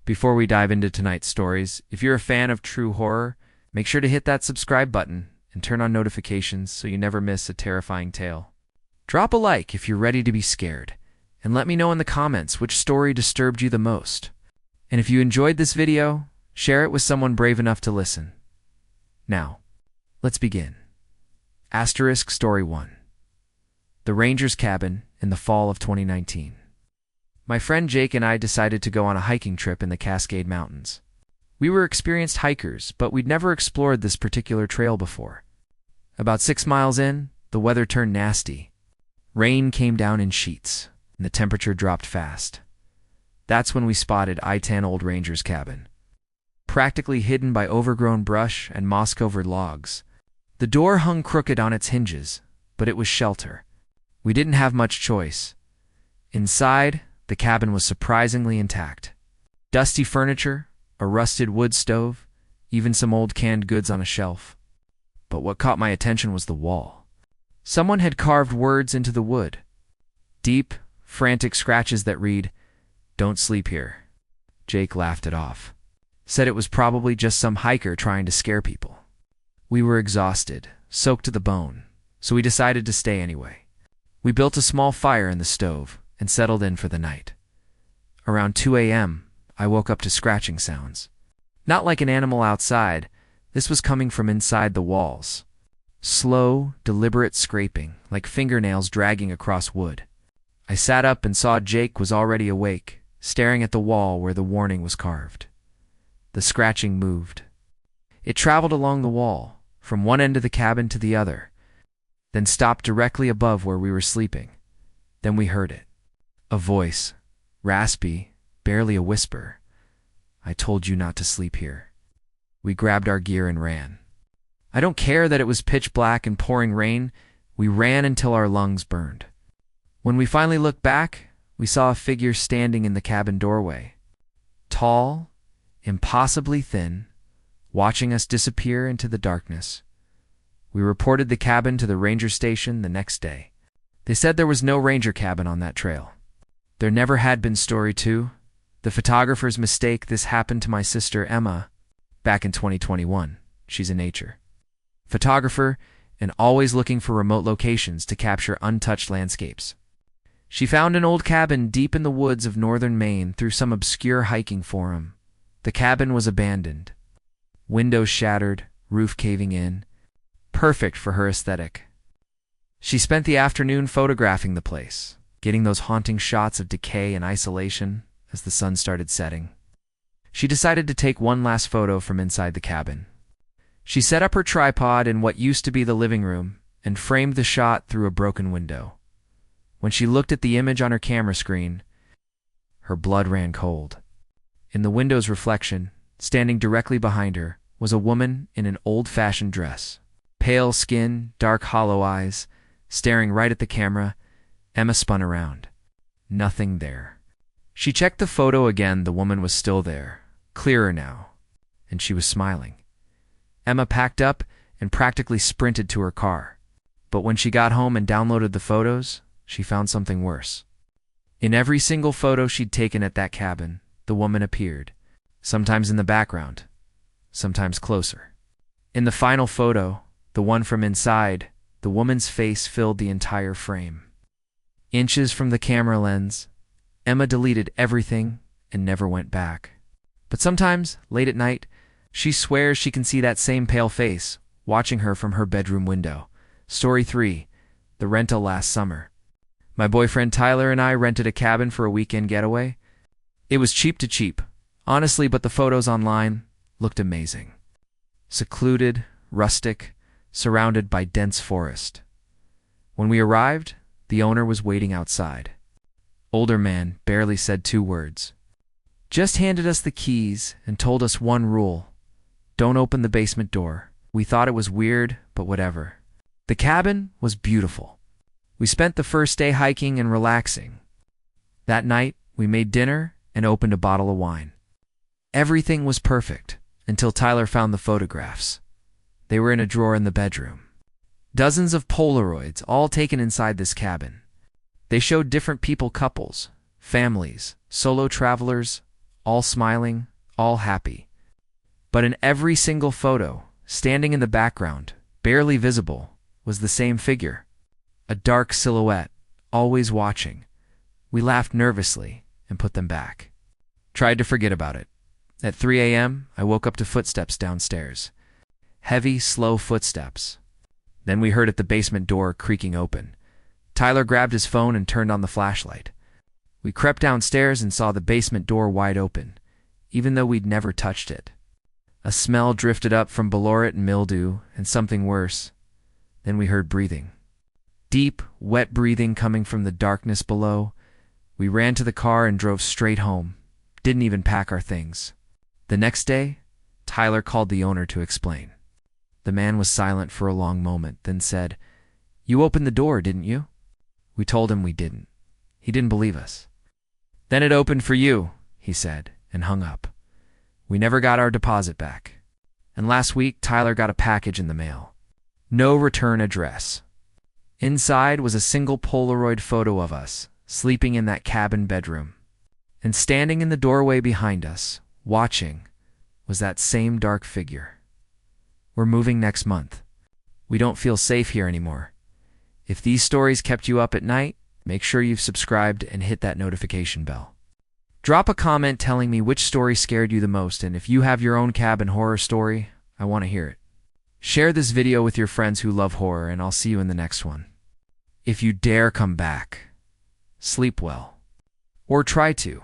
Before we dive into tonight's stories, if you're a fan of true horror, make sure to hit that subscribe button and turn on notifications so you never miss a terrifying tale. Drop a like if you're ready to be scared, and let me know in the comments which story disturbed you the most. And if you enjoyed this video, share it with someone brave enough to listen. Now, let's begin. Story 1. The Ranger's Cabin in the fall of 2019. My friend Jake and I decided to go on a hiking trip in the Cascade Mountains. We were experienced hikers, but we'd never explored this particular trail before. About 6 miles in, the weather turned nasty. Rain came down in sheets, and the temperature dropped fast. That's when we spotted I-10 Old Ranger's Cabin. Practically hidden by overgrown brush and moss-covered logs. The door hung crooked on its hinges, but it was shelter. We didn't have much choice. Inside, the cabin was surprisingly intact. Dusty furniture, a rusted wood stove, even some old canned goods on a shelf. But what caught my attention was the wall. Someone had carved words into the wood. Deep, frantic scratches that read, "Don't sleep here." Jake laughed it off. Said it was probably just some hiker trying to scare people. We were exhausted, soaked to the bone, so we decided to stay anyway. We built a small fire in the stove and settled in for the night. Around 2 a.m., I woke up to scratching sounds. Not like an animal outside, this was coming from inside the walls. Slow, deliberate scraping, like fingernails dragging across wood. I sat up and saw Jake was already awake, staring at the wall where the warning was carved. The scratching moved. It traveled along the wall, from one end of the cabin to the other, then stopped directly above where we were sleeping. Then we heard it. A voice, raspy, barely a whisper. "I told you not to sleep here." We grabbed our gear and ran. I don't care that it was pitch black and pouring rain. We ran until our lungs burned. When we finally looked back, we saw a figure standing in the cabin doorway. Tall, impossibly thin, watching us disappear into the darkness. We reported the cabin to the ranger station the next day. They said there was no ranger cabin on that trail. There never had been. Story 2. The photographer's mistake. This happened to my sister Emma back in 2021. She's a nature photographer and always looking for remote locations to capture untouched landscapes. She found an old cabin deep in the woods of northern Maine through some obscure hiking forum. The cabin was abandoned. Windows shattered, roof caving in. Perfect for her aesthetic. She spent the afternoon photographing the place, getting those haunting shots of decay and isolation as the sun started setting. She decided to take one last photo from inside the cabin. She set up her tripod in what used to be the living room and framed the shot through a broken window. When she looked at the image on her camera screen, her blood ran cold. In the window's reflection, standing directly behind her, was a woman in an old-fashioned dress. Pale skin, dark hollow eyes, staring right at the camera. Emma spun around. Nothing there. She checked the photo again. The woman was still there, clearer now, and she was smiling. Emma packed up and practically sprinted to her car. But when she got home and downloaded the photos, she found something worse. In every single photo she'd taken at that cabin, the woman appeared, sometimes in the background, sometimes closer. In the final photo, the one from inside, the woman's face filled the entire frame. Inches from the camera lens, Emma deleted everything and never went back. But sometimes, late at night, she swears she can see that same pale face watching her from her bedroom window. Story 3. The rental last summer. My boyfriend Tyler and I rented a cabin for a weekend getaway. It was cheap to cheap, honestly, but the photos online looked amazing. Secluded, rustic, surrounded by dense forest. When we arrived, the owner was waiting outside. Older man barely said 2 words. Just handed us the keys and told us one rule: don't open the basement door. We thought it was weird, but whatever. The cabin was beautiful. We spent the first day hiking and relaxing. That night, we made dinner and opened a bottle of wine. Everything was perfect until Tyler found the photographs. They were in a drawer in the bedroom. Dozens of Polaroids, all taken inside this cabin. They showed different people, couples, families, solo travelers, all smiling, all happy. But in every single photo, standing in the background, barely visible, was the same figure. A dark silhouette, always watching. We laughed nervously and put them back. Tried to forget about it. At 3 a.m., I woke up to footsteps downstairs. Heavy, slow footsteps. Then we heard at the basement door creaking open. Tyler grabbed his phone and turned on the flashlight. We crept downstairs and saw the basement door wide open, even though we'd never touched it. A smell drifted up from below it and mildew and something worse. Then we heard breathing. Deep, wet breathing coming from the darkness below. We ran to the car and drove straight home. Didn't even pack our things. The next day, Tyler called the owner to explain. The man was silent for a long moment, then said, "You opened the door, didn't you?" We told him we didn't. He didn't believe us. "Then it opened for you," he said, and hung up. We never got our deposit back. And last week, Tyler got a package in the mail. No return address. Inside was a single Polaroid photo of us, sleeping in that cabin bedroom. And standing in the doorway behind us, watching, was that same dark figure. We're moving next month. We don't feel safe here anymore. If these stories kept you up at night, make sure you've subscribed and hit that notification bell. Drop a comment telling me which story scared you the most, and if you have your own cabin horror story, I want to hear it. Share this video with your friends who love horror, and I'll see you in the next one. If you dare come back, sleep well. Or try to.